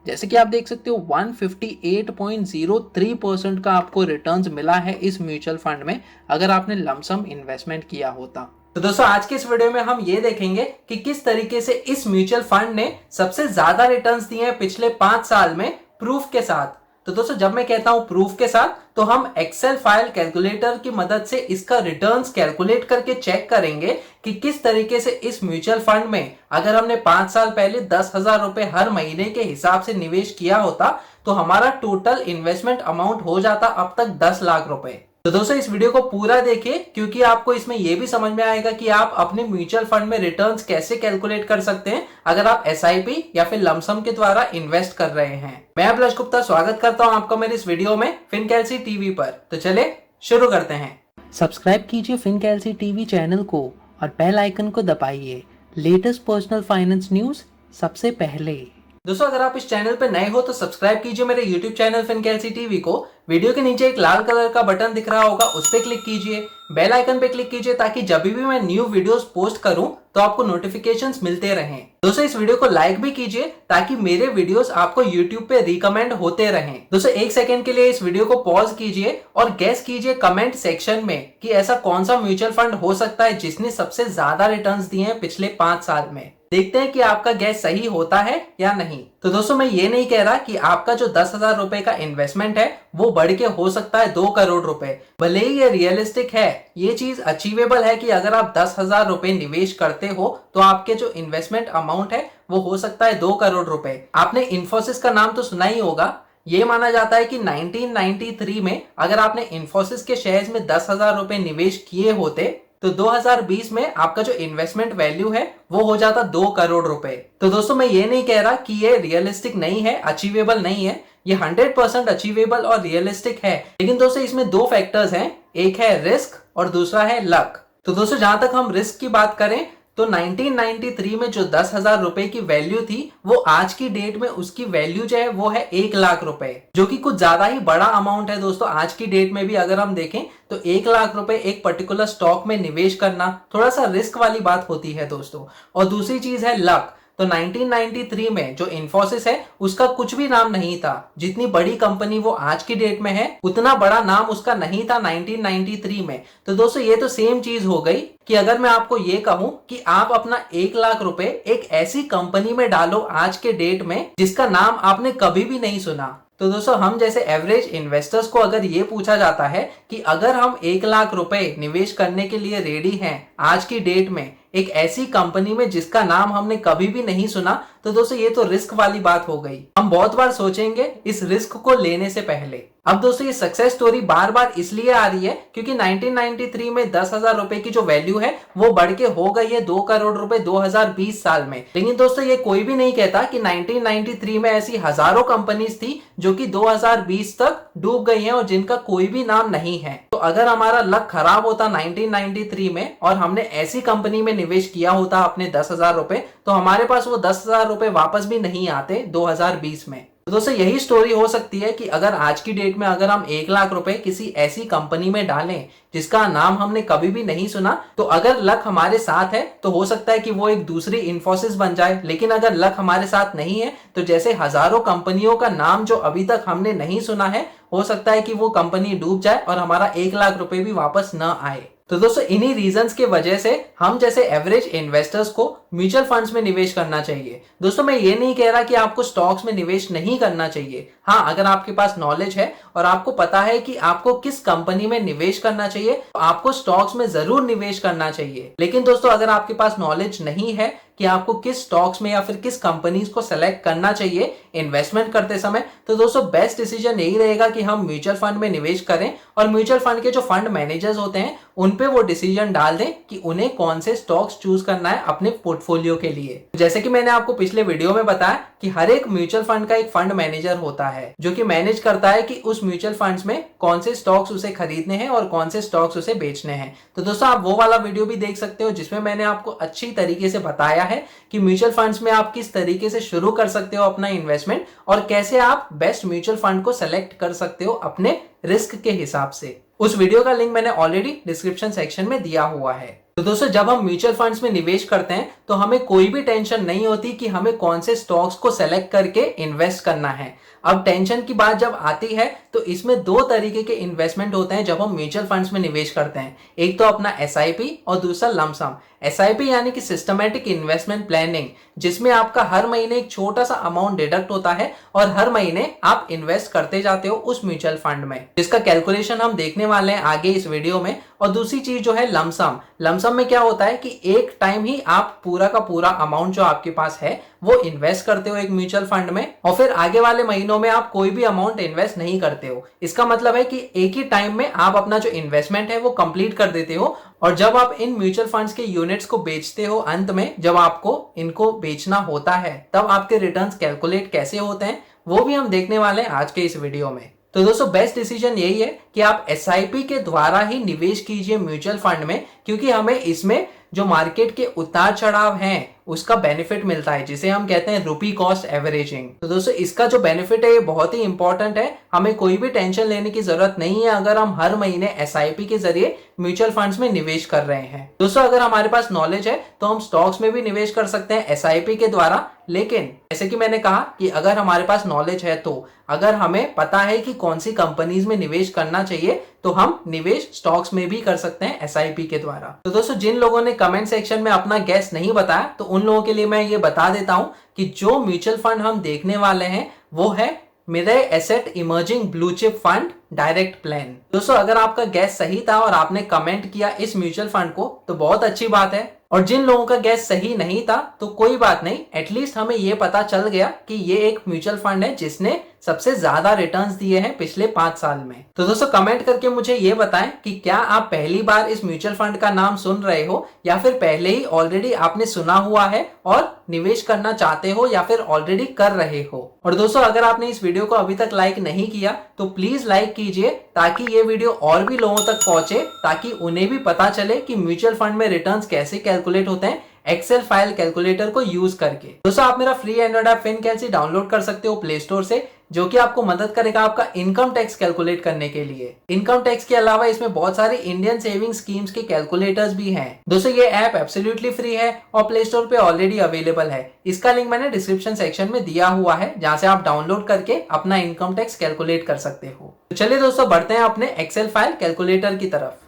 जैसे कि आप देख सकते हो 158.03% का आपको रिटर्न्स मिला है इस म्यूचुअल फंड में अगर आपने लमसम इन्वेस्टमेंट किया होता। तो दोस्तों आज के इस वीडियो में हम ये देखेंगे कि किस तरीके से इस म्यूचुअल फंड ने सबसे ज्यादा रिटर्न्स दिए हैं पिछले 5 साल में प्रूफ के साथ। तो दोस्तों जब मैं कहता हूं प्रूफ के साथ तो हम एक्सेल फाइल कैलकुलेटर की मदद से इसका रिटर्न्स कैलकुलेट करके चेक करेंगे कि किस तरीके से इस म्यूचुअल फंड में अगर हमने 5 साल पहले 10,000 रुपए हर महीने के हिसाब से निवेश किया होता तो हमारा टोटल इन्वेस्टमेंट अमाउंट हो जाता अब तक 10 लाख रुपए। तो दोस्तों इस वीडियो को पूरा देखिए क्योंकि आपको इसमें यह भी समझ में आएगा कि आप अपने म्यूचुअल फंड में रिटर्न्स कैसे कैलकुलेट कर सकते हैं अगर आप एसआईपी या फिर लमसम के द्वारा इन्वेस्ट कर रहे हैं। मैं अभिलाष गुप्ता स्वागत करता हूं आपका मेरे इस वीडियो में फिनकैलसी टीवी पर। तो चले शुरू करते हैं। सब्सक्राइब कीजिए फिनकैलसी टीवी चैनल को और बेल आइकन को दबाइए लेटेस्ट पर्सनल फाइनेंस न्यूज सबसे पहले। दोस्तों अगर आप इस चैनल पर नए हो तो सब्सक्राइब कीजिए मेरे YouTube चैनल फिनकैलसी टीवी को। वीडियो के नीचे एक लाल कलर का बटन दिख रहा होगा, उस पर क्लिक कीजिए, बेल आइकन पे क्लिक कीजिए ताकि जब भी मैं न्यू वीडियोस पोस्ट करूं तो आपको नोटिफिकेशंस मिलते रहें। दोस्तों इस वीडियो को लाइक भी कीजिए ताकि मेरे वीडियोस आपको YouTube पे रिकमेंड होते रहें। दोस्तों एक सेकंड के लिए इस वीडियो को पॉज कीजिए और गेस कीजिए कमेंट सेक्शन में कि ऐसा कौन सा म्यूचुअल फंड हो सकता है जिसने सबसे ज्यादा रिटर्न्स दिए हैं पिछले 5 साल में। देखते हैं कि आपका गैस सही होता है या नहीं। तो दोस्तों मैं ये नहीं कह रहा कि आपका जो 10,000 रुपए का इन्वेस्टमेंट है वो बढ़ के हो सकता है 2 करोड़ रुपए। भले ही ये रियलिस्टिक है, ये चीज अचीवेबल है कि अगर आप 10,000 रुपए निवेश करते हो तो आपके जो इन्वेस्टमेंट अमाउंट है वो हो सकता है 2 करोड़ रुपए। आपने इन्फोसिस का नाम तो सुना ही होगा। ये माना जाता है कि 1993 में अगर आपने इन्फोसिस के शेयर्स में 10,000 रुपए निवेश किए होते तो 2020 में आपका जो इन्वेस्टमेंट वैल्यू है वो हो जाता 2 करोड़ रुपए। तो दोस्तों मैं ये नहीं कह रहा कि ये रियलिस्टिक नहीं है, अचीवेबल नहीं है, ये 100% अचीवेबल और रियलिस्टिक है। लेकिन दोस्तों इसमें 2 फैक्टर्स हैं, एक है रिस्क और दूसरा है लक। तो दोस्तों जहां तक हम रिस्क की बात करें तो 1993 में जो 10,000 रुपए की वैल्यू थी वो आज की डेट में उसकी वैल्यू जो है वो है 1 लाख रुपए, जो कि कुछ ज्यादा ही बड़ा अमाउंट है। दोस्तों आज की डेट में भी अगर हम देखें तो 1 लाख रुपए एक पर्टिकुलर स्टॉक में निवेश करना थोड़ा सा रिस्क वाली बात होती है दोस्तों। और दूसरी चीज है लक। तो 1993 में जो इन्फोसिस है उसका कुछ भी नाम नहीं था। जितनी बड़ी कंपनी वो आज की डेट में है उतना बड़ा नाम उसका नहीं था 1993 में। तो दोस्तों ये तो सेम चीज हो गई कि अगर मैं आपको ये कहूं कि आप अपना 1 लाख रुपए एक ऐसी कंपनी में डालो आज के डेट में जिसका नाम आपने कभी भी नहीं सुना। तो दोस्तों हम जैसे एवरेज इन्वेस्टर्स को अगर ये पूछा जाता है कि अगर हम 1 लाख रुपए निवेश करने के लिए रेडी हैं आज की डेट में एक ऐसी कंपनी में जिसका नाम हमने कभी भी नहीं सुना, तो दोस्तों ये तो रिस्क वाली बात हो गई। हम बहुत बार सोचेंगे इस रिस्क को लेने से पहले। अब दोस्तों ये सक्सेस स्टोरी बार बार इसलिए आ रही है क्योंकि 1993 में 10,000 रुपए की जो वैल्यू है वो बढ़ के हो गई है 2 करोड़ रुपए 2020 साल में। लेकिन दोस्तों ये कोई भी नहीं कहता कि 1993 में ऐसी हजारों कंपनीज थी जो कि 2020 तक डूब गई हैं और जिनका कोई भी नाम नहीं है। तो अगर हमारा लक खराब होता 1993 में और हमने ऐसी कंपनी में निवेश किया होता अपने 10,000 रुपए तो हमारे पास वो 10,000 रुपए वापस भी नहीं आते 2020 में। तो दोस्तों यही स्टोरी हो सकती है कि अगर आज की डेट में अगर हम 1 लाख रुपए किसी ऐसी कंपनी में डालें जिसका नाम हमने कभी भी नहीं सुना, तो अगर लक हमारे साथ है तो हो सकता है कि वो एक दूसरी इन्फोसिस बन जाए। लेकिन अगर लक हमारे साथ नहीं है तो जैसे हजारों कंपनियों का नाम जो अभी तक हमने नहीं सुना है, हो सकता है कि वो कंपनी डूब जाए और हमारा 1 लाख रुपए भी वापस न आए। तो दोस्तों इन्हीं रीजंस के वजह से हम जैसे एवरेज इन्वेस्टर्स को म्यूचुअल फंड्स में निवेश करना चाहिए। दोस्तों मैं ये नहीं कह रहा कि आपको स्टॉक्स में निवेश नहीं करना चाहिए। हाँ, अगर आपके पास नॉलेज है और आपको पता है कि आपको किस कंपनी में निवेश करना चाहिए तो आपको स्टॉक्स में जरूर निवेश करना चाहिए। लेकिन दोस्तों अगर आपके पास नॉलेज नहीं है कि आपको किस स्टॉक्स में या फिर किस कंपनीज को सेलेक्ट करना चाहिए इन्वेस्टमेंट करते समय, तो दोस्तों बेस्ट डिसीजन यही रहेगा कि हम म्यूचुअल फंड में निवेश करें और म्यूचुअल फंड के जो फंड मैनेजर्स होते हैं उन पे वो डिसीजन डाल दें कि उन्हें कौन से स्टॉक्स चूज करना है अपने पोर्टफोलियो के लिए। जैसे कि मैंने आपको पिछले वीडियो में बताया कि हर एक म्यूचुअल फंड का एक फंड मैनेजर होता है जो कि मैनेज करता है कि उस म्यूचुअल फंड्स में कौन से स्टॉक्स उसे खरीदने हैं और कौन से स्टॉक्स उसे बेचने हैं। तो दोस्तों आप वो वाला वीडियो भी देख सकते हो जिसमें मैंने आपको अच्छी तरीके से बताया है कि म्यूचुअल फंड्स में आप किस तरीके से शुरू कर सकते हो अपना इन्वेस्टमेंट और कैसे आप बेस्ट म्यूचुअल फंड को सेलेक्ट कर सकते हो अपने रिस्क के हिसाब से। उस वीडियो का लिंक मैंने ऑलरेडी डिस्क्रिप्शन सेक्शन में दिया हुआ है। तो दोस्तों जब हम म्यूचुअल फंड्स में निवेश करते हैं तो हमें कोई भी टेंशन नहीं होती कि हमें कौन से स्टॉक्स को सेलेक्ट करके इन्वेस्ट करना है। अब टेंशन की बात जब आती है तो इसमें दो तरीके के इन्वेस्टमेंट होते हैं जब हम म्यूचुअल फंड्स में निवेश करते हैं। एक तो अपना एसआईपी और दूसरा लमसम। एसआईपी यानी कि सिस्टमैटिक इन्वेस्टमेंट प्लानिंग, जिसमें आपका हर महीने एक छोटा सा अमाउंट डिडक्ट होता है और हर महीने आप इन्वेस्ट करते जाते हो उस म्यूचुअल फंड में, जिसका कैलकुलेशन हम देखने वाले हैं आगे इस वीडियो में। और दूसरी चीज जो है लमसम। लमसम में क्या होता है कि एक टाइम ही आप पूरा का पूरा अमाउंट जो आपके पास है वो इन्वेस्ट करते हो एक म्यूचुअल फंड में और फिर आगे वाले महीनों में आप कोई भी अमाउंट इन्वेस्ट नहीं करते हो। इसका मतलब है कि एक ही टाइम में आप अपना जो इन्वेस्टमेंट है वो कंप्लीट कर देते हो और जब आप इन म्यूचुअल फंड्स के यूनिट्स को बेचते हो, अंत में जब आपको इनको बेचना होता है तब आपके रिटर्न्स कैलकुलेट कैसे होते हैं वो भी हम देखने वाले हैं आज के इस वीडियो में। तो दोस्तों बेस्ट डिसीजन यही है कि आप एसआईपी के द्वारा ही निवेश कीजिए म्यूचुअल फंड में, क्योंकि हमें इसमें जो मार्केट के उतार चढ़ाव हैं उसका बेनिफिट मिलता है, जिसे हम कहते हैं रुपी कॉस्ट एवरेजिंग। तो दोस्तों इसका जो बेनिफिट है ये बहुत ही इंपॉर्टेंट है। हमें कोई भी टेंशन लेने की जरूरत नहीं है अगर हम हर महीने एसआईपी के जरिए म्यूचुअल फंड्स में निवेश कर रहे हैं। दोस्तों अगर हमारे पास नॉलेज है तो हम स्टॉक्स में भी निवेश कर सकते हैं एसआईपी के द्वारा, लेकिन जैसे कि मैंने कहा कि अगर हमारे पास नॉलेज है तो अगर हमें पता है कि कौन सी कंपनीज में निवेश करना चाहिए तो हम निवेश स्टॉक्स में भी कर सकते हैं एसआईपी के द्वारा। तो दोस्तों जिन लोगों ने कमेंट सेक्शन में अपना गैस नहीं बताया तो उन लोगों के लिए मैं ये बता देता हूं कि जो म्यूचुअल फंड हम देखने वाले हैं वो है Mirae Asset emerging blue chip fund direct plan. दोस्तों अगर आपका गैस सही था और आपने कमेंट किया इस म्यूचुअल फंड को तो बहुत अच्छी बात है, और जिन लोगों का गैस सही नहीं था तो कोई बात नहीं, एटलीस्ट हमें ये पता चल गया कि ये एक म्यूचुअल फंड है जिसने सबसे ज्यादा रिटर्न्स दिए हैं पिछले 5 साल में। तो दोस्तों कमेंट करके मुझे ये बताएं कि क्या आप पहली बार इस म्यूचुअल फंड का नाम सुन रहे हो या फिर पहले ही ऑलरेडी आपने सुना हुआ है और निवेश करना चाहते हो या फिर ऑलरेडी कर रहे हो। और दोस्तों अगर आपने इस वीडियो को अभी तक लाइक नहीं किया तो प्लीज लाइक कीजिए ताकि ये वीडियो और भी लोगों तक पहुंचे, ताकि उन्हें भी पता चले कि म्यूचुअल फंड में रिटर्न्स कैसे कैलकुलेट होते हैं एक्सेल फाइल कैलकुलेटर को यूज करके। दोस्तों आप मेरा फ्री एंड्रॉइड ऐप फिनकैल्सी डाउनलोड कर सकते हो प्ले स्टोर से, जो कि आपको मदद करेगा आपका इनकम टैक्स कैलकुलेट करने के लिए। इनकम टैक्स के अलावा इसमें बहुत सारी इंडियन सेविंग स्कीम्स के कैलकुलेटर्स भी हैं। दोस्तों ये ऐप एब्सोल्युटली फ्री है और प्ले स्टोर पे ऑलरेडी अवेलेबल है। इसका लिंक मैंने डिस्क्रिप्शन सेक्शन में दिया हुआ है, जहां से आप डाउनलोड करके अपना इनकम टैक्स कैलकुलेट कर सकते हो। तो चलिए दोस्तों बढ़ते हैं अपने एक्सेल फाइल कैलकुलेटर की तरफ।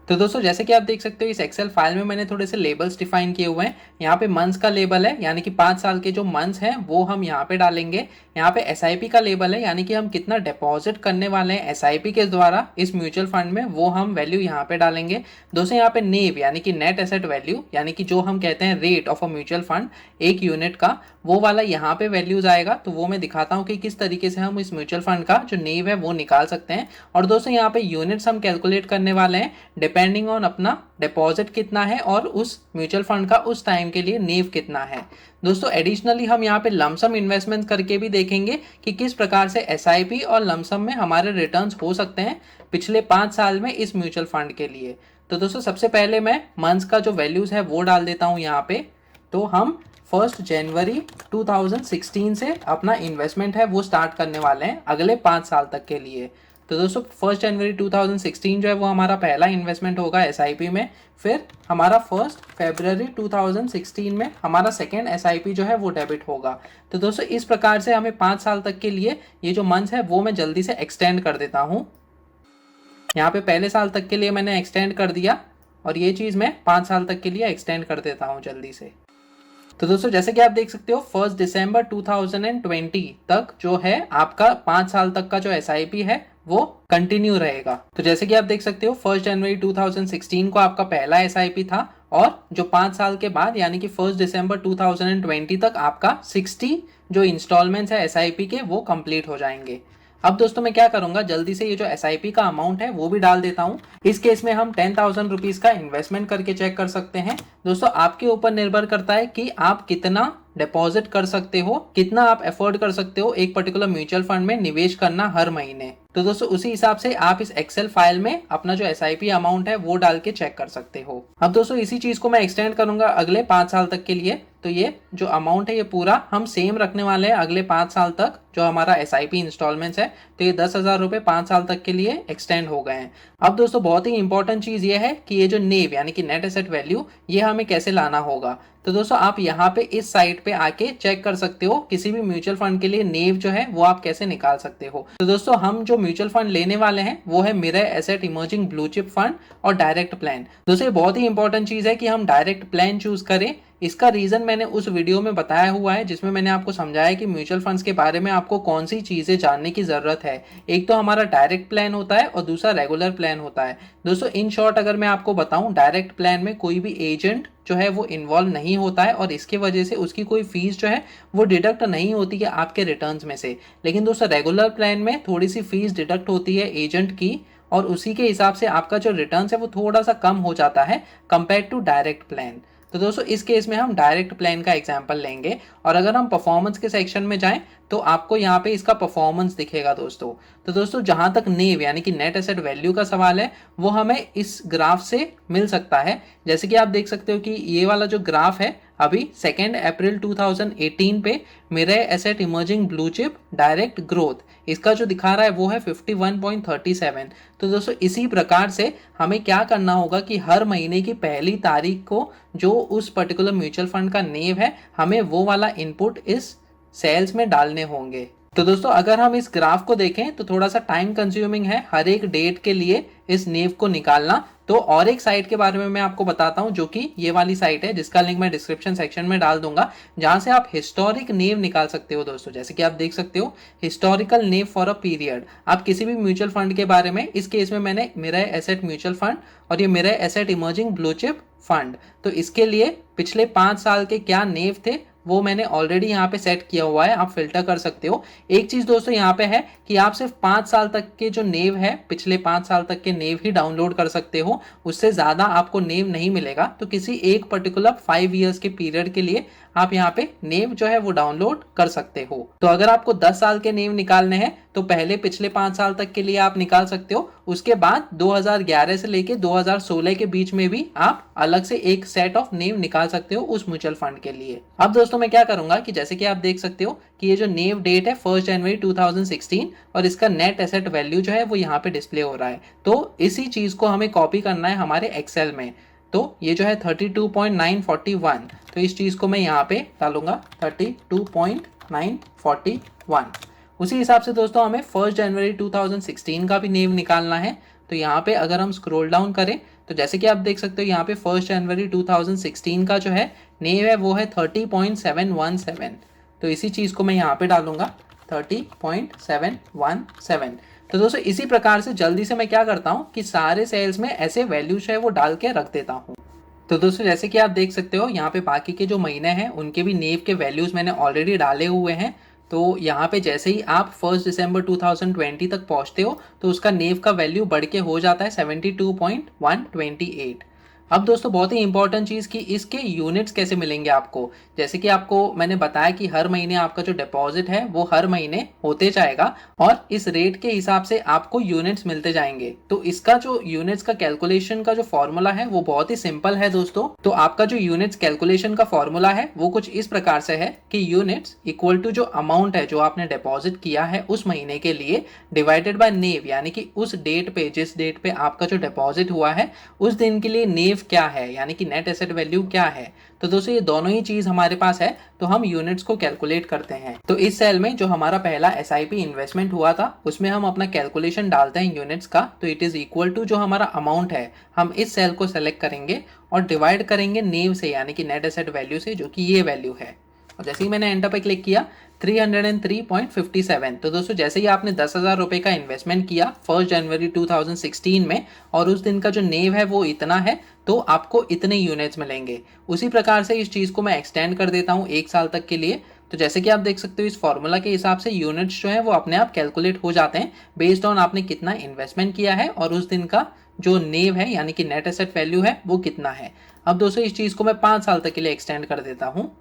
तो दोस्तों जैसे कि आप देख सकते हो इस एक्सेल फाइल में मैंने थोड़े से लेबल्स डिफाइन किए हुए हैं। यहाँ पे मंथ्स का लेबल है, यानी कि 5 साल के जो मंथ्स हैं वो हम यहाँ पे डालेंगे। यहाँ पे एसआईपी का लेबल है, यानी कि हम कितना डिपॉजिट करने वाले हैं एसआईपी के द्वारा इस म्यूचुअल फंड में, वो हम वैल्यू यहाँ पे डालेंगे। दोस्तों यहाँ पे नेव यानी कि नेट एसेट वैल्यू, यानी कि जो हम कहते हैं rate of a mutual fund एक यूनिट का, वो वाला यहाँ पे वैल्यूज आएगा। तो वो मैं दिखाता हूँ कि किस तरीके से हम इस म्यूचुअल फंड का जो नेव है वो निकाल सकते हैं। और दोस्तों यहाँ पे यूनिट्स हम कैलकुलेट करने वाले हैं डिपेंडिंग ऑन अपना डिपॉजिट कितना है और उस म्यूचुअल फंड का उस टाइम के लिए नेव कितना है। दोस्तों एडिशनली हम यहाँ पे लमसम इन्वेस्टमेंट करके भी देखेंगे कि किस प्रकार से एसआईपी और लमसम में हमारे रिटर्न्स हो सकते हैं पिछले 5 साल में इस म्यूचुअल फंड के लिए। तो दोस्तों सबसे पहले मैं मंथ्स का जो वैल्यूज है वो डाल देता हूँ यहाँ पे। तो हम 1 जनवरी 2016 से अपना इन्वेस्टमेंट है वो स्टार्ट करने वाले हैं अगले 5 साल तक के लिए। तो दोस्तों 1 जनवरी 2016 जो है वो हमारा पहला इन्वेस्टमेंट होगा एसआईपी में। फिर हमारा 1 फरवरी 2016 में हमारा सेकेंड एसआईपी जो है वो डेबिट होगा। तो दोस्तों इस प्रकार से हमें 5 साल तक के लिए ये जो मंथ्स है वो मैं जल्दी से एक्सटेंड कर देता हूँ। यहाँ पे पहले साल तक के लिए मैंने एक्सटेंड कर दिया और ये चीज़ मैं 5 साल तक के लिए एक्सटेंड कर देता हूँ जल्दी से। तो दोस्तों जैसे कि आप देख सकते हो 1 दिसंबर 2020 तक जो है आपका 5 साल तक का जो एसआईपी है वो कंटिन्यू रहेगा। तो जैसे कि आप देख सकते हो 1 जनवरी 2016 को आपका पहला एसआईपी था और जो 5 साल के बाद यानी कि 1 दिसंबर 2020 तक आपका 60 जो इंस्टॉलमेंट्स है एसआईपी के वो कंप्लीट हो जाएंगे। अब दोस्तों मैं क्या करूंगा, जल्दी से ये जो एसआईपी का अमाउंट है वो भी डाल देता हूं। इस केस में हम 10,000 रुपीज का इन्वेस्टमेंट करके चेक कर सकते हैं। दोस्तों आपके ऊपर निर्भर करता है कि आप कितना डिपॉजिट कर सकते हो, कितना आप एफोर्ड कर सकते हो एक पर्टिकुलर म्यूचुअल फंड में निवेश करना हर महीने। तो दोस्तों उसी हिसाब से आप इस एक्सेल फाइल में अपना जो एसआईपी अमाउंट है वो डाल के चेक कर सकते हो। अब दोस्तों इसी चीज को मैं एक्सटेंड करूंगा अगले 5 साल तक के लिए। तो ये जो अमाउंट है ये पूरा हम सेम रखने वाले हैं अगले 5 साल तक, जो हमारा SIP इंस्टॉलमेंट्स है, तो ये 10,000 रुपये 5 साल तक के लिए एक्सटेंड हो गए हैं। अब दोस्तों बहुत ही इंपॉर्टेंट चीज़ ये है कि ये जो नेव यानी कि नेट एसेट वैल्यू, ये हमें कैसे लाना होगा। तो दोस्तों आप यहाँ पे इस साइट पे आके चेक कर सकते हो किसी भी म्यूचुअल फंड के लिए नेव जो है वो आप कैसे निकाल सकते हो। तो दोस्तों हम जो म्यूचुअल फंड लेने वाले हैं वो है mirror asset emerging blue chip fund और डायरेक्ट प्लान। दोस्तों ये बहुत ही इंपॉर्टेंट चीज़ है कि हम डायरेक्ट प्लान चूज करें। इसका रीजन मैंने उस वीडियो में बताया हुआ है, जिसमें मैंने आपको समझाया कि म्यूचुअल फंड्स के बारे में आपको कौन सी चीजें जानने की जरूरत है। एक तो हमारा डायरेक्ट प्लान होता है और दूसरा रेगुलर प्लान होता है। दोस्तों इन शॉर्ट अगर मैं आपको बताऊं, डायरेक्ट प्लान में कोई भी एजेंट जो है वो इन्वॉल्व नहीं होता है और इसकी वजह से उसकी कोई फीस जो है वो डिडक्ट नहीं होती है आपके रिटर्न्स में से। लेकिन दोस्तों रेगुलर प्लान में थोड़ी सी फीस डिडक्ट होती है एजेंट की, और उसी के हिसाब से आपका जो रिटर्न्स है वो थोड़ा सा कम हो जाता है कंपेयर टू डायरेक्ट प्लान। तो दोस्तों इस केस में हम डायरेक्ट प्लान का एग्जांपल लेंगे, और अगर हम परफॉर्मेंस के सेक्शन में जाएं तो आपको यहाँ पे इसका परफॉर्मेंस दिखेगा दोस्तों। तो दोस्तों जहां तक नेव यानी कि नेट एसेट वैल्यू का सवाल है वो हमें इस ग्राफ से मिल सकता है। जैसे कि आप देख सकते हो कि ये वाला जो ग्राफ है अभी 2 अप्रैल 2018 पे mirror asset emerging blue chip direct growth, इसका जो दिखा रहा है वो है 51.37। तो दोस्तों इसी प्रकार से हमें क्या करना होगा कि हर महीने की पहली तारीख को जो उस पर्टिकुलर म्यूचुअल फंड का नेव है, हमें वो वाला इनपुट इस सेल्स में डालने होंगे। तो दोस्तों अगर हम इस ग्राफ को देखें तो थोड़ा सा टाइम कंज्यूमिंग है हर एक डेट के लिए इस नेव को निकालना। तो और एक साइट के बारे में मैं आपको बताता हूं, जो कि ये वाली साइट है जिसका लिंक मैं डिस्क्रिप्शन सेक्शन में डाल दूंगा, जहां से आप हिस्टोरिक नेव निकाल सकते हो दोस्तों। जैसे कि आप देख सकते हो historical naive for a period, आप किसी भी म्यूचुअल फंड के बारे में, इस केस में मैंने मिरर एसेट म्यूचुअल फंड और ये mirror asset emerging blue chip fund, तो इसके लिए पिछले 5 साल के क्या नेव थे वो मैंने ऑलरेडी यहाँ पे सेट किया हुआ है, आप फिल्टर कर सकते हो। एक चीज दोस्तों यहाँ पे है कि आप सिर्फ 5 साल तक के जो नेव है, पिछले 5 साल तक के नेव ही डाउनलोड कर सकते हो, उससे ज्यादा आपको नेव नहीं मिलेगा। तो किसी एक पर्टिकुलर 5 इयर्स के पीरियड के लिए आप यहाँ पे नेव जो है वो डाउनलोड कर सकते हो। तो अगर आपको 10 साल के नेव निकालने हैं तो पहले पिछले 5 साल तक के लिए आप निकाल सकते हो, उसके बाद 2011 से लेके 2016 के बीच में भी आप अलग से एक सेट ऑफ नेव निकाल सकते हो उस म्यूचुअल फंड के लिए। अब दोस्तों मैं क्या करूंगा कि जैसे कि आप देख सकते हो कि ये जो नेव डेट है 1 जनवरी 2016 और इसका नेट एसेट वैल्यू जो है वो यहाँ पे डिस्प्ले हो रहा है। तो इसी चीज को हमें कॉपी करना है हमारे एक्सेल में। तो ये जो है 32.941, तो इस चीज को मैं यहाँ पे डालूंगा 32.941। उसी हिसाब से दोस्तों हमें 1 जनवरी 2016 का भी नेव निकालना है। तो यहाँ पे अगर हम स्क्रॉल डाउन करें तो जैसे कि आप देख सकते हो यहाँ पे 1 जनवरी 2016 का जो है नेव है वो है 30.717। तो इसी चीज को मैं यहाँ पे डालूंगा 30.717। तो दोस्तों इसी प्रकार से जल्दी से मैं क्या करता हूँ कि सारे सेल्स में ऐसे वैल्यूज है वो डाल के रख देता हूँ। तो दोस्तों जैसे कि आप देख सकते हो यहाँ पे बाकी के जो महीने हैं उनके भी नेव के वैल्यूज मैंने ऑलरेडी डाले हुए हैं। तो यहाँ पे जैसे ही आप 1 दिसंबर 2020 तक पहुँचते हो तो उसका नेव का वैल्यू बढ़ के हो जाता है 72.128। अब दोस्तों बहुत ही इंपॉर्टेंट चीज़ कि इसके यूनिट्स कैसे मिलेंगे आपको। जैसे कि आपको मैंने बताया कि हर महीने आपका जो डिपॉजिट है वो हर महीने होते जाएगा और इस रेट के हिसाब से आपको यूनिट्स मिलते जाएंगे। तो इसका जो यूनिट्स का कैलकुलेशन का जो फॉर्मूला है वो बहुत ही सिंपल है दोस्तों। तो आपका जो यूनिट्स कैलकुलेशन का फॉर्मूला है वो कुछ इस प्रकार से है कि यूनिट्स इक्वल टू जो अमाउंट है जो आपने डिपॉजिट किया है उस महीने के लिए डिवाइडेड बाय नेव, यानी कि उस डेट पे, जिस डेट पे आपका जो डिपॉजिट हुआ है उस दिन के लिए नेव क्या है, यानी कि नेट एसेट वैल्यू क्या है। तो दोस्तों ये दोनों ही चीज हमारे पास है, तो हम यूनिट्स को कैलकुलेट करते हैं। तो इस सेल में जो हमारा पहला SIP इन्वेस्टमेंट हुआ था उसमें हम अपना कैलकुलेशन डालते हैं यूनिट्स का। तो इट इज इक्वल टू जो हमारा अमाउंट है हम इस सेल को सेलेक्ट करेंगे और डिवाइड करेंगे नेव से, यानी कि नेट एसेट वैल्यू से, जो कि ये वैल्यू है। और जैसे ही मैंने एंटर पे क्लिक किया 303.57। तो दोस्तों जैसे ही आपने 10,000 रुपये का इन्वेस्टमेंट किया 1 जनवरी 2016 में और उस दिन का जो नेव है वो इतना है, तो आपको इतने यूनिट्स मिलेंगे। उसी प्रकार से इस चीज़ को मैं एक्सटेंड कर देता हूँ 1 साल तक के लिए। तो जैसे कि आप देख सकते हो इस फॉर्मूला के हिसाब से यूनिट्स जो है वो अपने आप कैलकुलेट हो जाते हैं बेस्ड ऑन आपने कितना इन्वेस्टमेंट किया है और उस दिन का जो नेव है यानी कि नेट एसेट वैल्यू है वो कितना है। अब दोस्तों इस चीज़ को मैं 5 साल तक के लिए एक्सटेंड कर देता हूँ।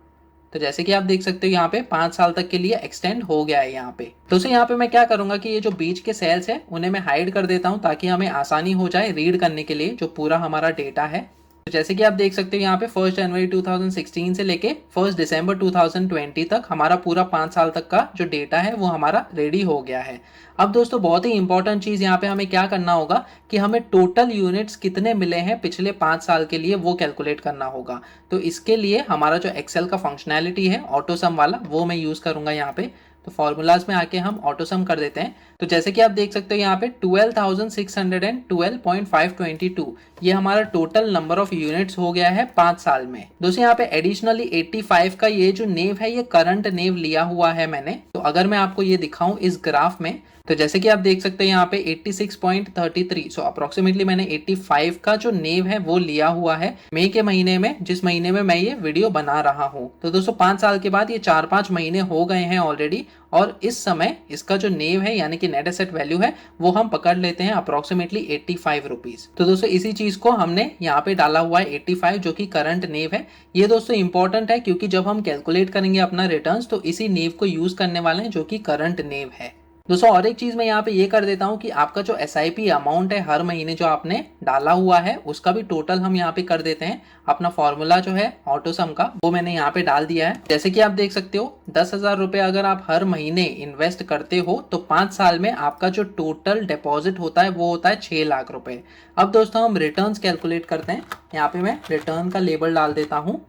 तो जैसे कि आप देख सकते हो यहाँ पे 5 साल तक के लिए एक्सटेंड हो गया है यहाँ पे। तो उसे यहाँ पे मैं क्या करूंगा कि ये जो बीच के सेल्स है उन्हें मैं हाइड कर देता हूँ ताकि हमें आसानी हो जाए रीड करने के लिए जो पूरा हमारा डेटा है। तो जैसे कि आप देख सकते हो यहाँ पे 1 जनवरी 2016 से लेके 1 दिसंबर 2020 तक हमारा पूरा 5 साल तक का जो डेटा है वो हमारा रेडी हो गया है। अब दोस्तों बहुत ही इंपॉर्टेंट चीज़ यहाँ पे हमें क्या करना होगा कि हमें टोटल यूनिट्स कितने मिले हैं पिछले 5 साल के लिए वो कैलकुलेट करना होगा। तो इसके लिए हमारा जो एक्सेल का फंक्शनैलिटी है ऑटो सम वाला वो मैं यूज़ करूँगा यहाँ पे। तो फॉर्मूलाज में आके हम ऑटो सम कर देते हैं। तो जैसे कि आप देख सकते हो यहाँ पे 12,612.522 ये हमारा टोटल नंबर ऑफ यूनिट्स हो गया है 5 साल में। दोस्तों यहाँ पे एडिशनली 85 का ये जो नेव है ये करंट नेव लिया हुआ है मैंने। तो अगर मैं आपको ये दिखाऊं इस ग्राफ में, तो जैसे कि आप देख सकते हैं यहाँ पे 86.33 सो अप्रोक्सीमेटली मैंने 85 का जो नेव है वो लिया हुआ है मई के महीने में, जिस महीने में मैं ये वीडियो बना रहा हूँ। तो दोस्तों 5 साल के बाद ये 4-5 महीने हो गए हैं ऑलरेडी, और इस समय इसका जो नेव है यानी कि नेट एसेट वैल्यू है वो हम पकड़ लेते हैं अप्रोक्सीमेटली 85 रुपीज। तो दोस्तों इसी चीज को हमने यहाँ पे डाला हुआ है 85 जो कि करंट नेव है। ये दोस्तों इंपॉर्टेंट है क्योंकि जब हम कैलकुलेट करेंगे अपना रिटर्न्स तो इसी नेव को यूज करने वाले हैं जो कि करंट नेव है। दोस्तों और एक चीज मैं यहाँ पे ये कर देता हूँ कि आपका जो SIP अमाउंट है हर महीने जो आपने डाला हुआ है उसका भी टोटल हम यहाँ पे कर देते हैं। अपना फॉर्मूला जो है ऑटो सम का वो मैंने यहाँ पे डाल दिया है। जैसे कि आप देख सकते हो 10,000 रुपए अगर आप हर महीने इन्वेस्ट करते हो तो 5 साल में आपका जो टोटल डिपॉजिट होता है वो होता है 6 लाख रुपए। अब दोस्तों हम रिटर्न्स कैलकुलेट करते हैं। यहाँ पे मैं रिटर्न का लेबल डाल देता हूँ।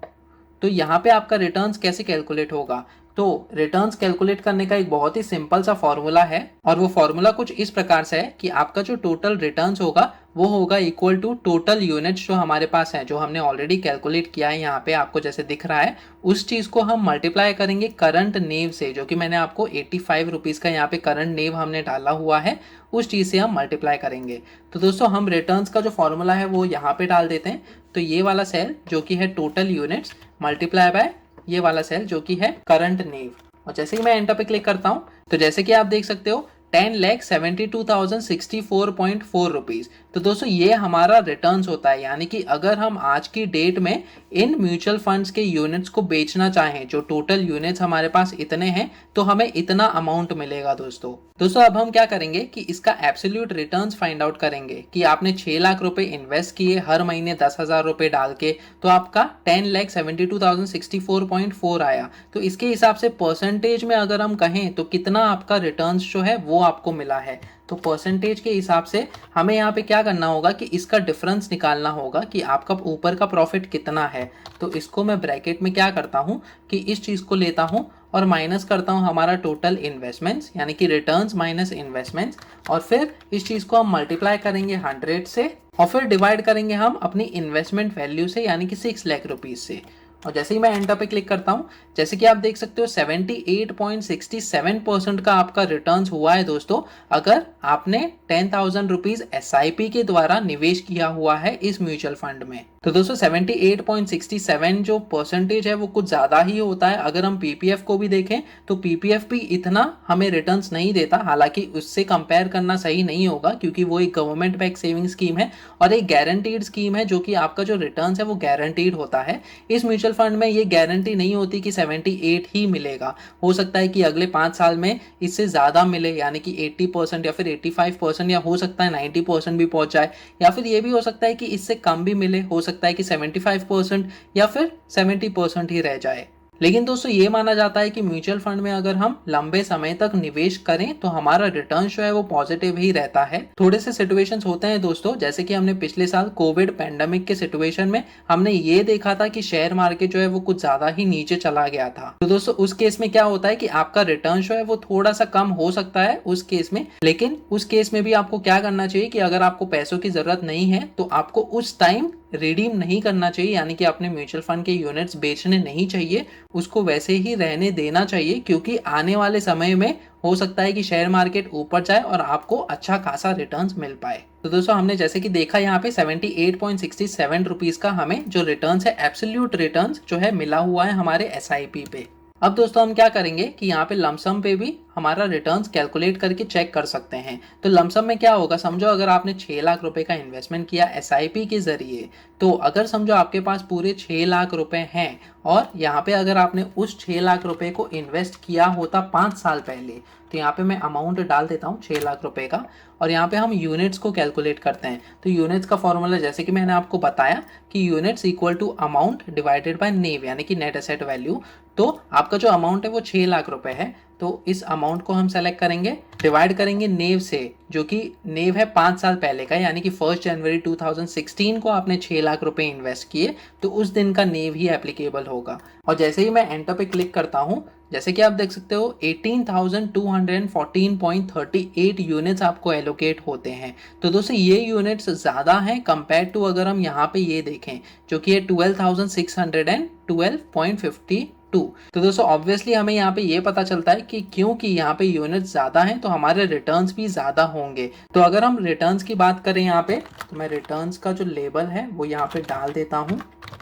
तो यहाँ पे आपका रिटर्न्स कैसे कैलकुलेट होगा, तो रिटर्न्स कैलकुलेट करने का एक बहुत ही सिंपल सा फॉर्मूला है, और वो फॉर्मूला कुछ इस प्रकार से है कि आपका जो टोटल रिटर्न्स होगा वो होगा इक्वल टू टोटल यूनिट्स जो हमारे पास है, जो हमने ऑलरेडी कैलकुलेट किया है यहाँ पे आपको जैसे दिख रहा है, उस चीज को हम मल्टीप्लाई करेंगे करंट नेव से, जो कि मैंने आपको 85 रुपीज का यहाँ पे करंट नेव हमने डाला हुआ है, उस चीज से हम मल्टीप्लाई करेंगे। तो दोस्तों हम रिटर्न्स का जो फॉर्मूला है वो यहाँ पे डाल देते हैं। तो ये वाला सेल जो कि है टोटल यूनिट्स मल्टीप्लाई बाय ये वाला सेल जो कि है करंट नेव, और जैसे ही मैं एंटर पे क्लिक करता हूं तो जैसे कि आप देख सकते हो 10,72,064.4 रुपीज। तो दोस्तों ये हमारा रिटर्न्स होता है, यानी कि अगर हम आज की डेट में इन म्यूचुअल फंड्स के यूनिट्स को बेचना चाहें, जो टोटल यूनिट्स हमारे पास इतने हैं, तो हमें इतना अमाउंट मिलेगा। दोस्तों अब हम क्या करेंगे कि इसका एब्सोल्यूट रिटर्न्स फाइंड आउट करेंगे कि आपने 6 लाख रुपए इन्वेस्ट किए हर महीने 10,000 रुपए डाल के, तो आपका 10,72,064.4 आया। तो इसके हिसाब से परसेंटेज में अगर हम कहें तो कितना आपका रिटर्न्स जो है वो आपको मिला है। तो परसेंटेज के हिसाब से हमें यहाँ पे क्या करना होगा कि इसका डिफरेंस निकालना होगा कि आपका ऊपर का प्रॉफिट कितना है। तो इसको मैं ब्रैकेट में क्या करता हूँ कि इस चीज को लेता हूँ और माइनस करता हूँ हमारा टोटल इन्वेस्टमेंट्स, यानी कि रिटर्न्स माइनस इन्वेस्टमेंट्स, और फिर इस चीज को हम मल्टीप्लाई करेंगे 100 से, और फिर डिवाइड करेंगे हम अपनी इन्वेस्टमेंट वैल्यू से, यानी कि 6 लाख रुपीज से। और जैसे ही मैं एंटर पे क्लिक करता हूं, जैसे कि आप देख सकते हो 78.67% का आपका रिटर्न्स हुआ है दोस्तों, अगर आपने 10,000 रुपीज SIP के द्वारा निवेश किया हुआ है इस म्यूचुअल फंड में। तो दोस्तों 78.67 जो परसेंटेज है वो कुछ ज्यादा ही होता है। अगर हम PPF को भी देखें तो PPF भी इतना हमें रिटर्न्स नहीं देता, हालांकि उससे कंपेयर करना सही नहीं होगा क्योंकि वो एक गवर्नमेंट बैक सेविंग स्कीम है और एक गारंटीड स्कीम है, जो कि आपका जो रिटर्न्स है वो गारंटीड होता है। इस म्यूचुअल फंड में ये गारंटी नहीं होती कि 78 ही मिलेगा, हो सकता है कि अगले 5 साल में इससे ज्यादा मिले, यानी कि 80% या फिर 85%, या हो सकता है 90% भी पहुंच जाए, या फिर ये भी हो सकता है कि इससे कम भी मिले, हो सकता है कि 75% या फिर 70% ही रह जाए। लेकिन दोस्तों ये माना जाता है कि म्यूचुअल फंड में अगर हम लंबे समय तक निवेश करें तो हमारा रिटर्न जो है वो पॉजिटिव ही रहता है। थोड़े से सिचुएशंस होते हैं दोस्तों, जैसे कि हमने पिछले साल कोविड पैंडेमिक के सिचुएशन में हमने ये देखा था कि शेयर मार्केट जो है वो कुछ ज्यादा ही नीचे चला गया था। तो दोस्तों उस केस में क्या होता है कि आपका रिटर्न जो है वो थोड़ा सा कम हो सकता है उस केस में, लेकिन उस केस में भी आपको क्या करना चाहिए कि अगर आपको पैसों की जरूरत नहीं है तो आपको उस टाइम रिडीम नहीं करना चाहिए, यानी कि अपने म्यूचुअल फंड के यूनिट्स बेचने नहीं चाहिए, उसको वैसे ही रहने देना चाहिए, क्योंकि आने वाले समय में हो सकता है कि शेयर मार्केट ऊपर जाए और आपको अच्छा खासा रिटर्न्स मिल पाए। तो दोस्तों हमने जैसे कि देखा यहाँ पे 78.67 रुपीज का हमें जो रिटर्न्स है, एब्सोल्यूट रिटर्न्स जो है मिला हुआ है हमारे SIP पे। अब दोस्तों हम क्या करेंगे कि यहाँ पे लमसम पे भी हमारा रिटर्न्स कैलकुलेट करके चेक कर सकते हैं। तो लमसम में क्या होगा, समझो अगर आपने 6 लाख रुपए का इन्वेस्टमेंट किया SIP के जरिए, तो अगर समझो आपके पास पूरे 6 लाख रुपए हैं और यहाँ पे अगर आपने उस 6 लाख रुपए को इन्वेस्ट किया होता 5 साल पहले, तो यहाँ पे मैं अमाउंट डाल देता हूँ 6 लाख रुपए का, और यहाँ पे हम यूनिट्स को कैलकुलेट करते हैं। तो यूनिट्स का फॉर्मूला जैसे कि मैंने आपको बताया कि units equal to amount divided by NAV यानी कि नेट एसेट वैल्यू। तो आपका जो अमाउंट है वो 6 लाख रुपए है, तो इस अमाउंट को हम सेलेक्ट करेंगे, डिवाइड करेंगे नेव से, जो कि नेव है 5 साल पहले का, यानी कि 1 जनवरी 2016 को आपने 6 लाख रुपए इन्वेस्ट किए, तो उस दिन का नेव ही एप्लीकेबल होगा। और जैसे ही मैं एंटर पे क्लिक करता हूँ, जैसे कि आप देख सकते हो 18,214.38 यूनिट्स आपको एलोकेट होते हैं। तो दोस्तों ये यूनिट्स ज़्यादा हैं कंपेयर टू अगर हम यहाँ पे ये देखें जो कि है 12,612.52। तो दोस्तों ऑब्वियसली हमें यहाँ पे ये पता चलता है कि क्योंकि यहाँ पे यूनिट्स ज़्यादा हैं तो हमारे रिटर्न्स भी ज़्यादा होंगे। तो अगर हम रिटर्न्स की बात करें यहाँ पे, तो मैं रिटर्न्स का जो लेबल है वो यहाँ पे डाल देता हूँ।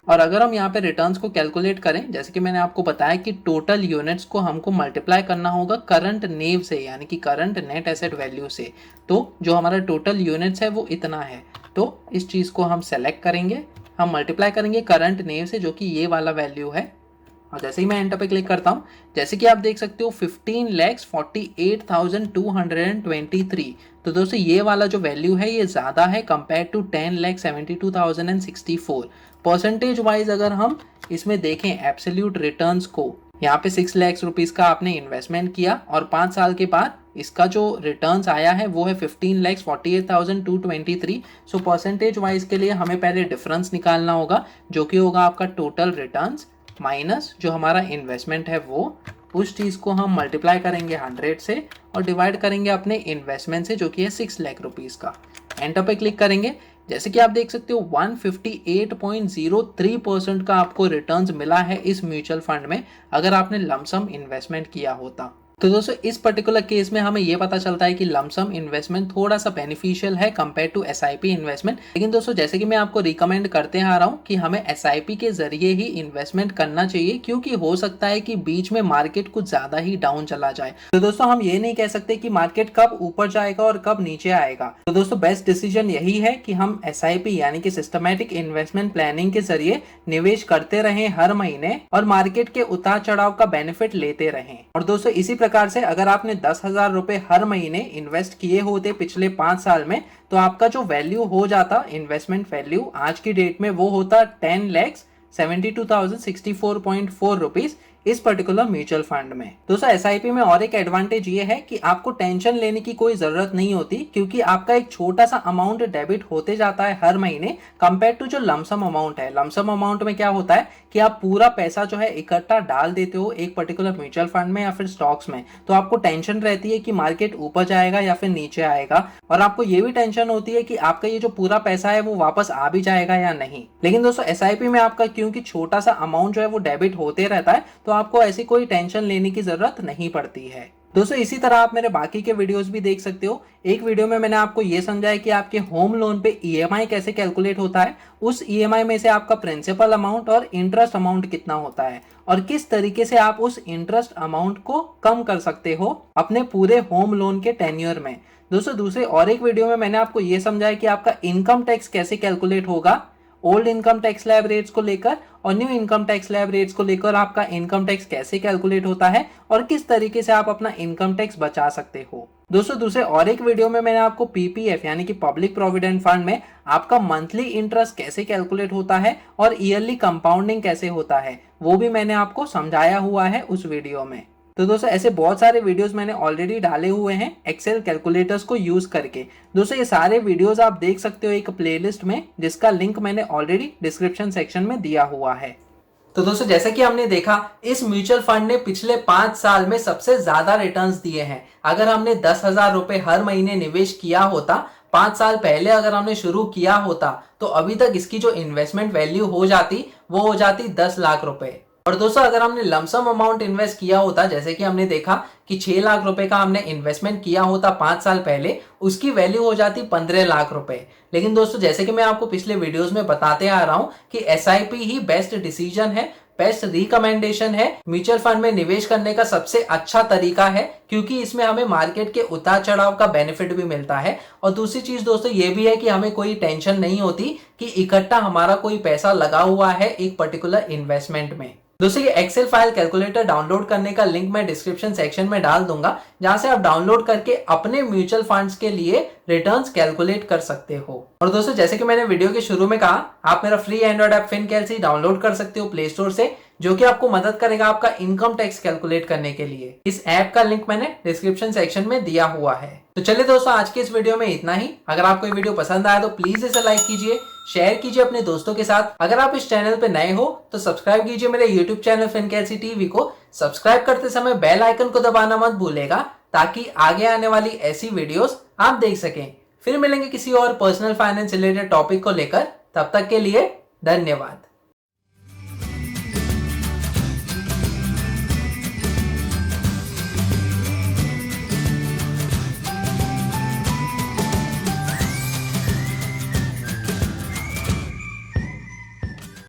और अगर हम यहाँ पे रिटर्न्स को कैलकुलेट करें, जैसे कि मैंने आपको बताया कि टोटल यूनिट्स को हमको मल्टीप्लाई करना होगा करंट नेव से, यानी कि करंट नेट एसेट वैल्यू से। तो जो हमारा टोटल यूनिट्स है वो इतना है, तो इस चीज़ को हम सेलेक्ट करेंगे, हम मल्टीप्लाई करेंगे करंट नेव से जो कि ये वाला वैल्यू है। और जैसे ही मैं एंटर पे क्लिक करता हूँ, जैसे कि आप देख सकते हो 15,48,223। तो दोस्तों ये वाला जो वैल्यू है ये ज़्यादा है कंपेयर टू 10,72,064। परसेंटेज वाइज अगर हम इसमें देखें एब्सोल्यूट रिटर्न्स को, यहाँ पे 6 लाख रुपीज़ का आपने इन्वेस्टमेंट किया और 5 साल के बाद इसका जो रिटर्न्स आया है वो है 15,48,223। सो परसेंटेज वाइज के लिए हमें पहले डिफरेंस निकालना होगा जो कि होगा आपका टोटल रिटर्न्स माइनस जो हमारा इन्वेस्टमेंट है वो, उस चीज़ को हम मल्टीप्लाई करेंगे 100 से और डिवाइड करेंगे अपने इन्वेस्टमेंट से जो कि है 6 लाख रुपीज़ का। एंटर पे क्लिक करेंगे, जैसे कि आप देख सकते हो 158.03% का आपको रिटर्न्स मिला है इस म्यूचुअल फंड में अगर आपने लमसम इन्वेस्टमेंट किया होता। तो दोस्तों इस पर्टिकुलर केस में हमें यह पता चलता है कि लमसम इन्वेस्टमेंट थोड़ा सा बेनिफिशियल है कंपेयर टू एसआईपी इन्वेस्टमेंट। लेकिन दोस्तों जैसे कि मैं आपको रिकमेंड करते आ रहा हूं कि हमें एसआईपी के जरिए ही इन्वेस्टमेंट करना चाहिए, क्योंकि हो सकता है कि बीच में मार्केट कुछ ज्यादा ही डाउन चला जाए। तो दोस्तों हम ये नहीं कह सकते कि मार्केट कब ऊपर जाएगा और कब नीचे आएगा। तो दोस्तों बेस्ट डिसीजन यही है कि हम एसआईपी यानी कि सिस्टमैटिक इन्वेस्टमेंट प्लानिंग के जरिए निवेश करते रहें हर महीने और मार्केट के उतार चढ़ाव का बेनिफिट लेते रहें। और दोस्तों इसी प्रकार से अगर आपने 10,000 रुपए हर महीने इन्वेस्ट किए होते पिछले 5 साल में, तो आपका जो वैल्यू हो जाता इन्वेस्टमेंट वैल्यू आज की डेट में वो होता 10,72,064.4 रुपीज इस पर्टिकुलर म्यूचुअल फंड में। दोस्तों एसआईपी में और एक एडवांटेज ये है कि आपको टेंशन लेने की कोई जरूरत नहीं होती, क्योंकि आपका एक छोटा सा अमाउंट डेबिट होते जाता है हर महीने कंपेयर टू जो लमसम अमाउंट है। लमसम अमाउंट में क्या होता है कि आप पूरा पैसा जो है इकट्ठा डाल देते हो एक पर्टिकुलर म्यूचुअल फंड में या फिर स्टॉक्स में, तो आपको टेंशन रहती है कि मार्केट ऊपर जाएगा या फिर नीचे आएगा, और आपको ये भी टेंशन होती है कि आपका ये जो पूरा पैसा है वो वापस आ भी जाएगा या नहीं। लेकिन दोस्तों एसआईपी में आपका क्योंकि छोटा सा अमाउंट जो है वो डेबिट होते रहता है, तो आपको ऐसी कोई टेंशन लेने की जरूरत नहीं पड़ती है। दोस्तों इसी तरह आप मेरे बाकी के वीडियोस भी देख सकते हो। एक वीडियो में मैंने आपको ये समझाया कि आपके होम लोन पे ईएमआई कैसे कैलकुलेट होता है, उस ईएमआई में से आपका प्रिंसिपल अमाउंट और इंटरेस्ट अमाउंट कितना होता है, और किस तरीके से आप उस इंटरेस्ट अमाउंट को कम कर सकते हो अपने पूरे होम लोन के टेन्योर में। दोस्तों दूसरे और एक वीडियो में मैंने आपको ये समझाया कि आपका इनकम टैक्स कैसे कैलकुलेट होगा old income tax slab rates को लेकर और new income tax slab rates को लेकर आपका इनकम टैक्स कैसे कैलकुलेट होता है और किस तरीके से आप अपना इनकम टैक्स बचा सकते हो। दोस्तों दूसरे और एक वीडियो में मैंने आपको पीपीएफ यानी कि पब्लिक प्रोविडेंट फंड में आपका मंथली इंटरेस्ट कैसे कैलकुलेट होता है और ईयरली कंपाउंडिंग कैसे होता है वो भी मैंने आपको समझाया हुआ है उस वीडियो में। तो दोस्तों ऐसे बहुत सारे वीडियोस मैंने ऑलरेडी डाले हुए हैं एक्सेल कैलकुलेटर्स को यूज करके। दोस्तों ये सारे वीडियोस आप देख सकते हो एक प्लेलिस्ट में, जिसका लिंक मैंने ऑलरेडी डिस्क्रिप्शन सेक्शन में दिया हुआ है। तो दोस्तों जैसे कि हमने देखा इस म्यूचुअल फंड ने पिछले 5 साल में सबसे ज्यादा रिटर्न्स दिए हैं। अगर हमने 10,000 रुपए हर महीने निवेश किया होता 5 साल पहले, अगर हमने शुरू किया होता, तो अभी तक इसकी जो इन्वेस्टमेंट वैल्यू हो जाती वो हो जाती 10 लाख रुपए। और दोस्तों अगर हमने लमसम अमाउंट इन्वेस्ट किया होता, जैसे कि हमने देखा कि 6 लाख रुपए का हमने इन्वेस्टमेंट किया होता 5 साल पहले, उसकी वैल्यू हो जाती 15 लाख रुपए। लेकिन दोस्तों जैसे कि मैं आपको पिछले वीडियोस में बताते आ रहा हूं कि एसआईपी ही बेस्ट डिसीजन है, बेस्ट रिकमेंडेशन है, म्यूचुअल फंड में निवेश करने का सबसे अच्छा तरीका है, क्योंकि इसमें हमें मार्केट के उतार चढ़ाव का बेनिफिट भी मिलता है। और दूसरी चीज दोस्तों ये भी है कि हमें कोई टेंशन नहीं होती कि इकट्ठा हमारा कोई पैसा लगा हुआ है एक पर्टिकुलर इन्वेस्टमेंट में। दोस्तों ये एक्सेल फाइल कैलकुलेटर डाउनलोड करने का लिंक मैं डिस्क्रिप्शन सेक्शन में डाल दूंगा, जहां से आप डाउनलोड करके अपने म्यूचुअल फंड्स के लिए रिटर्न्स कैलकुलेट कर सकते हो। और दोस्तों जैसे कि मैंने वीडियो के शुरू में कहा, आप मेरा free Android app FinCalc download कर सकते हो प्ले स्टोर से, जो कि आपको मदद करेगा आपका इनकम टैक्स कैलकुलेट करने के लिए। इस ऐप का लिंक मैंने डिस्क्रिप्शन सेक्शन में दिया हुआ है। तो चलिए दोस्तों, आज के इस वीडियो में इतना ही। अगर आपको ये वीडियो पसंद आया तो प्लीज इसे लाइक कीजिए, शेयर कीजिए अपने दोस्तों के साथ। अगर आप इस चैनल पे नए हो तो सब्सक्राइब कीजिए मेरे यूट्यूब चैनल FinCalc टीवी को। सब्सक्राइब करते समय बेल आइकन को दबाना मत भूलेगा, ताकि आगे आने वाली ऐसी वीडियोस आप देख सकें। फिर मिलेंगे किसी और पर्सनल फाइनेंस रिलेटेड टॉपिक को लेकर। तब तक के लिए धन्यवाद।